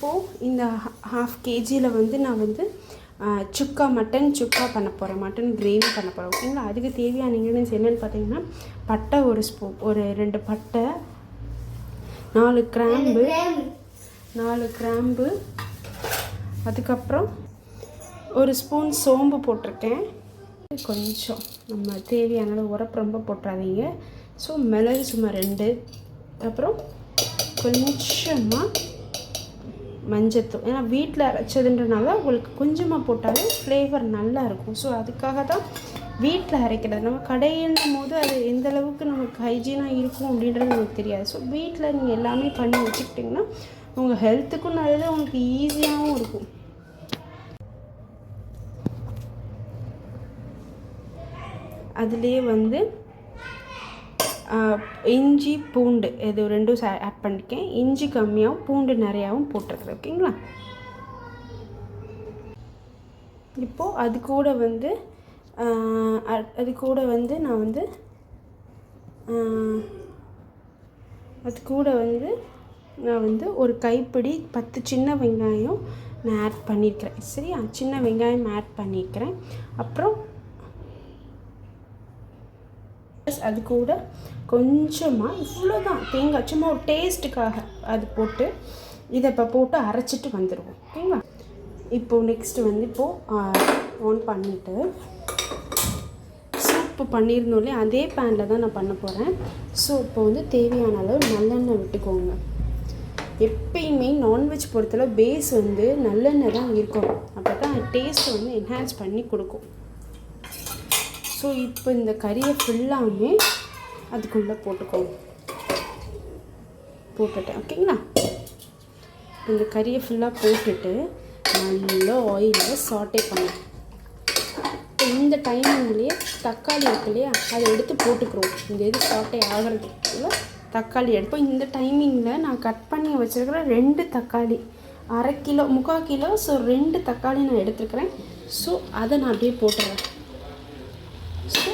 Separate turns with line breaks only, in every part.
இப்போது இந்த 1/2 kgயில் வந்து நான் வந்து சுக்கா மட்டன் சுக்கா பண்ண போகிறேன், மட்டன் கிரேவி பண்ண போகிறேன். ஓகேங்களா? அதுக்கு தேவையான இன்க்ரீடியன்ஸ் என்னென்னு பார்த்தீங்கன்னா, பட்டை ஒரு ஸ்பூன், ஒரு 2 பட்டை, 4 கிராம்பு, அதுக்கப்புறம் ஒரு ஸ்பூன் சோம்பு போட்டிருக்கேன். கொஞ்சம் நம்ம தேவையான உரப்பு ரொம்ப போட்டுறாதீங்க. ஸோ மிளகு சும்மா 2, அப்புறம் கொஞ்சமாக மஞ்சத்தூள். ஏன்னா வீட்டில் அரைச்சதுன்றனால உங்களுக்கு கொஞ்சமாக போட்டாலே ஃப்ளேவர் நல்லா இருக்கும். ஸோ அதுக்காக தான் வீட்டில் அரைக்கிறது. நம்ம கடையின்னும் போது அது எந்த அளவுக்கு நமக்கு ஹைஜீனாக இருக்கும் அப்படின்றது நமக்கு தெரியாது. ஸோ வீட்டில் நீங்கள் எல்லாமே பண்ணி வச்சுக்கிட்டிங்கன்னா உங்கள் ஹெல்த்துக்கும் நல்லது, உங்களுக்கு ஈஸியாகவும் இருக்கும். அதுலேயே வந்து இஞ்சி பூண்டு இது 2 ஆட் பண்ணியிருக்கேன். இஞ்சி கம்மியாகவும் பூண்டு நிறையாவும் போட்டிருக்கிறேன். ஓகேங்களா? இப்போது அது கூட வந்து நான் வந்து ஒரு கைப்பிடி 10 சின்ன வெங்காயம் நான் ஆட் பண்ணியிருக்கிறேன். சரியா? சின்ன வெங்காயம் ஆட் பண்ணியிருக்கிறேன். அப்புறம் அது கூட கொஞ்சமாக இவ்வளோதான் தேங்காய், சும்மா ஒரு டேஸ்ட்டுக்காக அது போட்டு இதை இப்போ போட்டு அரைச்சிட்டு வந்துடுவோம். ஓகேங்களா? இப்போது நெக்ஸ்ட்டு வந்து ஆன் பண்ணிவிட்டு சூப்பு பண்ணியிருந்தோம் இல்லையா, அதே பேனில் தான் நான் பண்ண போகிறேன். ஸோ இப்போ வந்து தேவையான அளவு நல்லெண்ணெய் விட்டுக்கோங்க. எப்பயுமே நான்வெஜ் பொறுத்தளவு பேஸ் வந்து நல்லெண்ணெய் தான் இருக்கும். அப்போ தான் டேஸ்ட்டை வந்து என்ஹான்ஸ் பண்ணி கொடுக்கும். ஸோ இப்போ இந்த கறியை ஃபுல்லாமே அதுக்குள்ளே போட்டுட்டேன். ஓகேங்களா? இந்த கறியை ஃபுல்லாக போட்டுட்டு நல்லா ஆயிலில் சாட்டே பண்ணேன். இந்த டைமிங்லேயே தக்காளி இருக்கு இல்லையா, அதை எடுத்து போட்டுக்கிறோம். இந்த இது சாட்டே ஆகிறதுக்குள்ள தக்காளி எடுப்போம். இந்த டைமிங்கில் நான் கட் பண்ணி வச்சுருக்கிற 2 தக்காளி, 1/2 கிலோ 3/4 கிலோ, ஸோ 2 தக்காளி நான் எடுத்துருக்கிறேன். ஸோ அதை நான் அப்படியே போட்டுறேன். ஸோ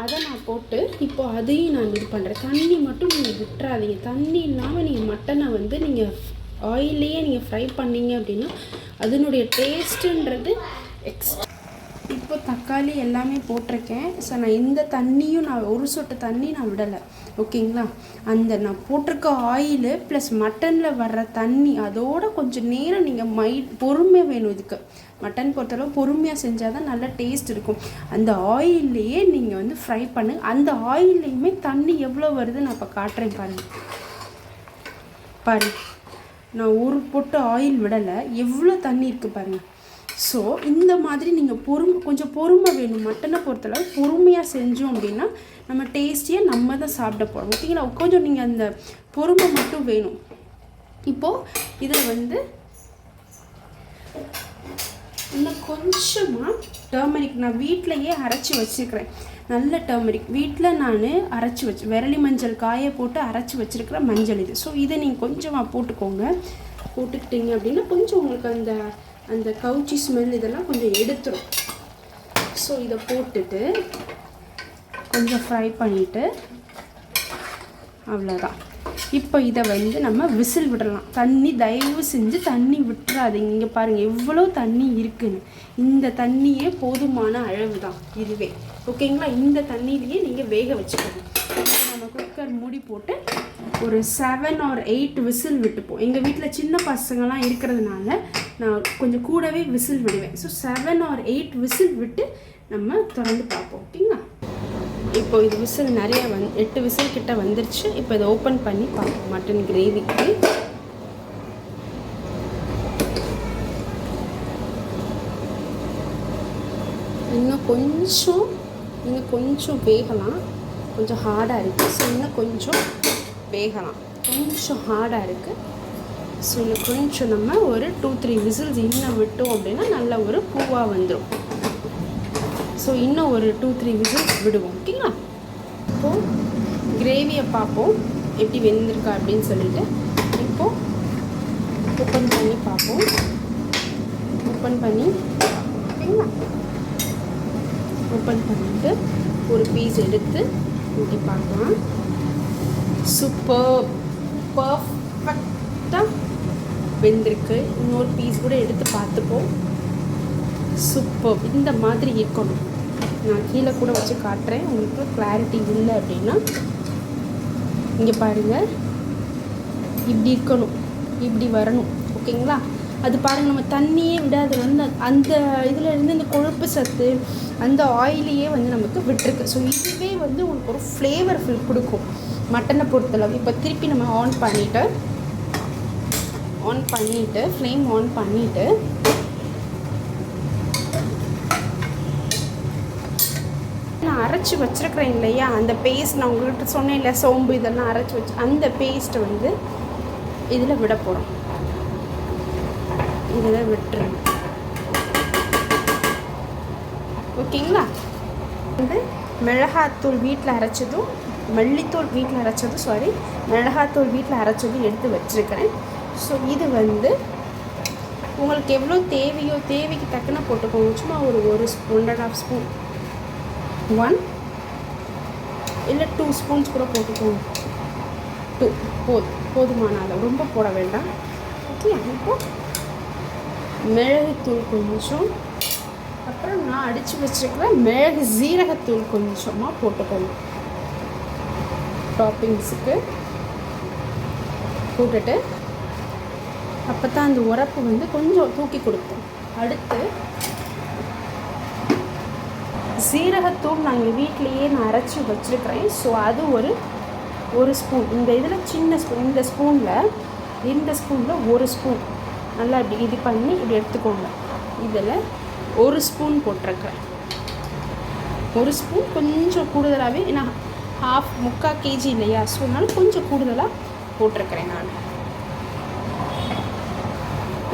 அதை நான் போட்டு இப்போ அதையும் நான் இது பண்ணுறேன். தண்ணி மட்டும் நீங்கள் விட்டுறாதீங்க. தண்ணி இல்லாமல் நீங்கள் மட்டனை வந்து நீங்கள் ஆயிலையே நீங்கள் ஃப்ரை பண்ணிங்க அப்படின்னா அதனுடைய டேஸ்ட்டுன்றது எக்ஸ்ட்ரா. இப்போ தக்காளி எல்லாமே போட்டிருக்கேன். ஸோ நான் இந்த தண்ணியும் நான் ஒரு சொட்டு தண்ணி நான் விடலை. ஓகேங்களா? அந்த நான் போட்டிருக்க ஆயிலு ப்ளஸ் மட்டனில் வர்ற தண்ணி அதோட கொஞ்சம் நேரம் நீங்கள் பொறுமையாக வேணும். இதுக்கு மட்டன் பொறுத்தளவு பொறுமையாக செஞ்சால் தான் நல்ல டேஸ்ட் இருக்கும். அந்த ஆயில்லையே நீங்கள் வந்து ஃப்ரை பண்ணுங்க. அந்த ஆயில்லையுமே தண்ணி எவ்வளோ வருது நான் இப்போ காட்டுறேன் பாருங்க. நான் ஒரு பொட்டு ஆயில் விடலை, எவ்வளோ தண்ணி இருக்குது பாருங்கள். ஸோ இந்த மாதிரி நீங்கள் கொஞ்சம் பொறுமை வேணும். மட்டனை பொறுத்தளவு பொறுமையாக செஞ்சோம் அப்படின்னா நம்ம டேஸ்டியாக நம்ம தான் சாப்பிட போகிறோம். ஓகேங்களா? கொஞ்சம் நீங்கள் அந்த பொறுமை மட்டும் வேணும். இப்போது இதில் வந்து இன்னும் கொஞ்சமாக டர்மரிக் நான் வீட்டிலையே அரைச்சி வச்சுருக்கிறேன். நல்ல டர்மரிக் வீட்டில் நான் அரைச்சி விரலி மஞ்சள் காய போட்டு அரைச்சி வச்சுருக்கிற மஞ்சள் இது. ஸோ இதை நீங்கள் கொஞ்சமாக போட்டுக்கோங்க. போட்டுக்கிட்டீங்க அப்படின்னா கொஞ்சம் உங்களுக்கு அந்த கவுச்சி ஸ்மெல் இதெல்லாம் கொஞ்சம் எடுத்துரும். ஸோ இதை போட்டுட்டு கொஞ்சம் ஃப்ரை பண்ணிவிட்டு அவ்வளோதான். இப்போ இதை வந்து நம்ம விசில் விடலாம். தண்ணி தயவு செஞ்சு தண்ணி விட்டுறாதீங்க. இங்கே பாருங்கள் எவ்வளோ தண்ணி இருக்குன்னு. இந்த தண்ணியே போதுமான அளவு தான் இதுவே. ஓகேங்களா? இந்த தண்ணியிலேயே நீங்கள் வேக வச்சுக்கணும். நம்ம குக்கர் மூடி போட்டு ஒரு 7 or 8 விசில் விட்டுப்போம். எங்கள் வீட்டில் சின்ன பசங்கள்லாம் இருக்கிறதுனால நான் கொஞ்சம் கூடவே விசில் விடுவேன். ஸோ 7 or 8 விசில் விட்டு நம்ம திறந்து பார்ப்போம். ஓகேங்களா? இப்போ இது விசில் நிறைய 8 விசில் கிட்ட வந்துருச்சு. இப்போ இதை ஓப்பன் பண்ணி பார்ப்போம். மட்டன் கிரேவிக்கு இன்னும் கொஞ்சம் வேகலாம். கொஞ்சம் ஹார்டாக இருக்குது. ஸோ இன்னும் கொஞ்சம் வேகலாம். கொஞ்சம் ஹார்டாக இருக்குது. ஸோ இன்னும் கொஞ்சம் நம்ம ஒரு 2-3 விசில்ஸ் இன்னும் விட்டோம் அப்படின்னா நல்ல ஒரு பூவாக வந்துடும். ஸோ இன்னும் ஒரு 2-3 விசில்ஸ் விடுவோம். ஓகேங்களா? இப்போது கிரேவியை பார்ப்போம் எப்படி வெந்திருக்கா அப்படின்னு சொல்லிட்டு. இப்போது ஓப்பன் பண்ணி பார்ப்போம். ஓப்பன் பண்ணி ஓகேங்களா? ஓப்பன் பண்ணிவிட்டு ஒரு பீஸ் எடுத்து ஊற்றி பார்க்கலாம். சூப்பர் பர்ஃபெக்டாக வெந்திருக்கு. இன்னொரு பீஸ் கூட எடுத்து பார்த்துப்போம். சூப்பர். இந்த மாதிரி இருக்கணும். நான் கீழே கூட வச்சு காட்டுறேன். உங்களுக்கு கிளாரிட்டி இல்லை அப்படின்னா இங்கே பாருங்கள், இப்படி இருக்கணும், இப்படி வரணும். ஓகேங்களா? அது பாருங்கள், நம்ம தண்ணியே விடாது. அந்த இதில் இருந்து இந்த கொழுப்பு சத்து அந்த ஆயிலையே நமக்கு விட்டுருக்கு. ஸோ இதுவே உங்களுக்கு ஒரு ஃப்ளேவர் ஃபீல் கொடுக்கும் மட்டனை பொறுத்தளவு. இப்போ திருப்பி நம்ம ஆன் பண்ணிவிட்டு ஃப்ளேம் ஆன் பண்ணிவிட்டு நான் அரைச்சி வச்சுருக்கிறேன் இல்லையா, அந்த பேஸ்ட் நான் உங்கள்கிட்ட சொன்னேன் இல்லை, சோம்பு இதெல்லாம் அரைச்சி வச்சு அந்த பேஸ்ட்டை இதில் விட போகிறோம். இதில் விட்டுருங்க. ஓகேங்களா? மிளகாத்தூள் வீட்டில் அரைச்சதும் மல்லித்தூள் வீட்டில் அரைச்சதும் மிளகாத்தூள் வீட்டில் அரைச்சதும் எடுத்து வச்சுருக்கிறேன். ஸோ இது உங்களுக்கு எவ்வளோ தேவையோ தேவைக்கு தக்கன போட்டுக்கோங்க. சும்மா ஒரு 1.5 ஸ்பூன் 1 இல்லை 2 ஸ்பூன்ஸ் கூட போட்டுக்கோங்க. 2 போதுமான அளவு, ரொம்ப போட வேண்டாம். ஓகே. இப்போது மிளகுத்தூள் கொஞ்சம், அப்புறம் நான் அடித்து வச்சுருக்கிற மிளகு ஜீரகத்தூள் கொஞ்சமாக போட்டுக்கோங்க. டாப்பிங்ஸுக்கு போட்டுட்டு அப்போ தான் அந்த உரப்பு கொஞ்சம் தூக்கி கொடுக்கும். அடுத்து சீரகத்தூள் நாங்கள் வீட்டிலையே நான் அரைச்சி வச்சுருக்கிறேன். ஸோ அது ஒரு ஸ்பூன். இந்த இதில் சின்ன ஸ்பூன், இந்த ஸ்பூனில் 1 ஸ்பூன் நல்லா இப்படி இது பண்ணி இப்படி எடுத்துக்கோங்க. இதில் 1 ஸ்பூன் போட்டிருக்கிறேன். 1 ஸ்பூன் கொஞ்சம் கூடுதலாகவே, ஏன்னா 3/4 kg இல்லையா, ஸோ அதனால கொஞ்சம் கூடுதலாக போட்டிருக்கிறேன் நான்.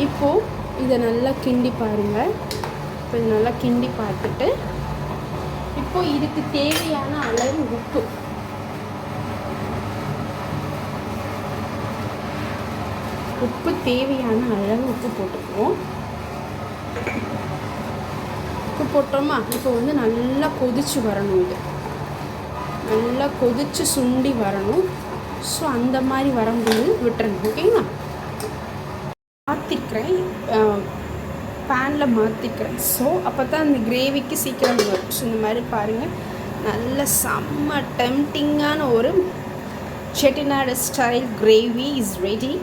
இப்போது இதை நல்லா கிண்டி பாருங்கள். இப்போ இதை நல்லா கிண்டி பார்த்துட்டு இப்போது இதுக்கு தேவையான அளவு உப்பு தேவையான அளவு உப்பு போட்டுக்குவோம். உப்பு போட்டோமா? இப்போ நல்லா கொதிச்சு வரணும். இது நல்லா கொதிச்சு சுண்டி வரணும். ஸோ அந்த மாதிரி வரும்போது விட்டுறணும். ஓகேங்களா? மாற்றிக்கிறேன், பேனில் மாற்றிக்கிறேன். ஸோ அப்போ தான் அந்த கிரேவிக்கு சீக்கிரம் வரும். ஸோ இந்த மாதிரி பாருங்கள், நல்ல செம்ம டெம்டிங்கான ஒரு Chettinad style gravy is ready.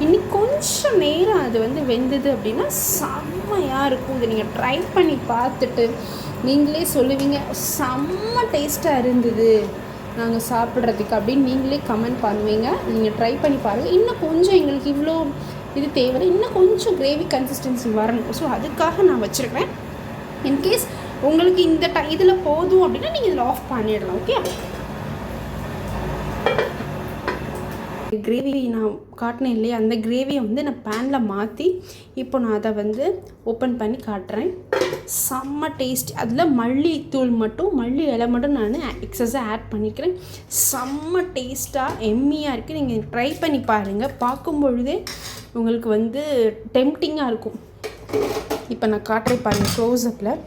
இன்னும் கொஞ்சம் நேரம் அது வெந்தது அப்படின்னா செம்மையாக இருக்கும். இதை நீங்கள் ட்ரை பண்ணி பார்த்துட்டு நீங்களே சொல்லுவீங்க, செம்ம டேஸ்ட்டாக இருந்தது நாங்கள் சாப்பிட்றதுக்கு அப்படின்னு நீங்களே கமெண்ட் பண்ணுவீங்க. நீங்கள் ட்ரை பண்ணி பாருங்கள். இன்னும் கொஞ்சம் எங்களுக்கு இவ்வளோ இது தேவை, இன்னும் கொஞ்சம் கிரேவி கன்சிஸ்டன்சி வரணும். ஸோ அதுக்காக நான் வச்சுருக்கிறேன். இன்கேஸ் உங்களுக்கு இந்த இதில் போதும் அப்படின்னா நீங்கள் இதில் ஆஃப் பண்ணிடலாம். ஓகே? கிரேவி நான் காட்டினேன் இல்லையா, அந்த கிரேவியை நான் பேனில் மாற்றி இப்போ நான் அதை ஓப்பன் பண்ணி காட்டுறேன். செம்ம டேஸ்ட். அதில் மல்லித்தூள் மட்டும், மல்லி இலை மட்டும் நான் எக்ஸஸாக ஆட் பண்ணிக்கிறேன். செம்ம டேஸ்ட்டாக எம்மியாக இருக்குது. நீங்கள் ட்ரை பண்ணி பாருங்கள். பார்க்கும் பொழுதே உங்களுக்கு டெம்டிங்காக இருக்கும். இப்போ நான் காட்டுறேன் பாருங்கள், க்ளோஸ்அப்பில்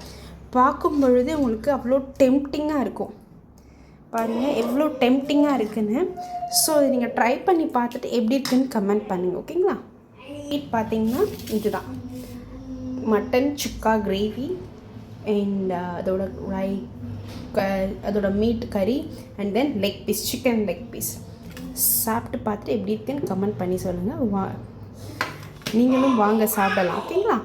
பார்க்கும் பொழுதே உங்களுக்கு அவ்வளோ டெம்டிங்காக இருக்கும். பாருங்கள் எவ்வளோ டெம்டிங்காக இருக்குன்னு. ஸோ இதை நீங்கள் ட்ரை பண்ணி பார்த்துட்டு எப்படி இருக்குன்னு கமெண்ட் பண்ணுங்கள். ஓகேங்களா? பார்த்தீங்கன்னா இதுதான் மட்டன் சுக்கா கிரேவி அண்ட் அதோட meat curry and then leg piece, chicken leg piece. சாப்பிட்டு பார்த்துட்டு எப்படி இருக்குன்னு கமெண்ட் பண்ணி சொல்லுங்கள். நீங்களும் வாங்க சாப்பிடலாம். ஓகேங்களா?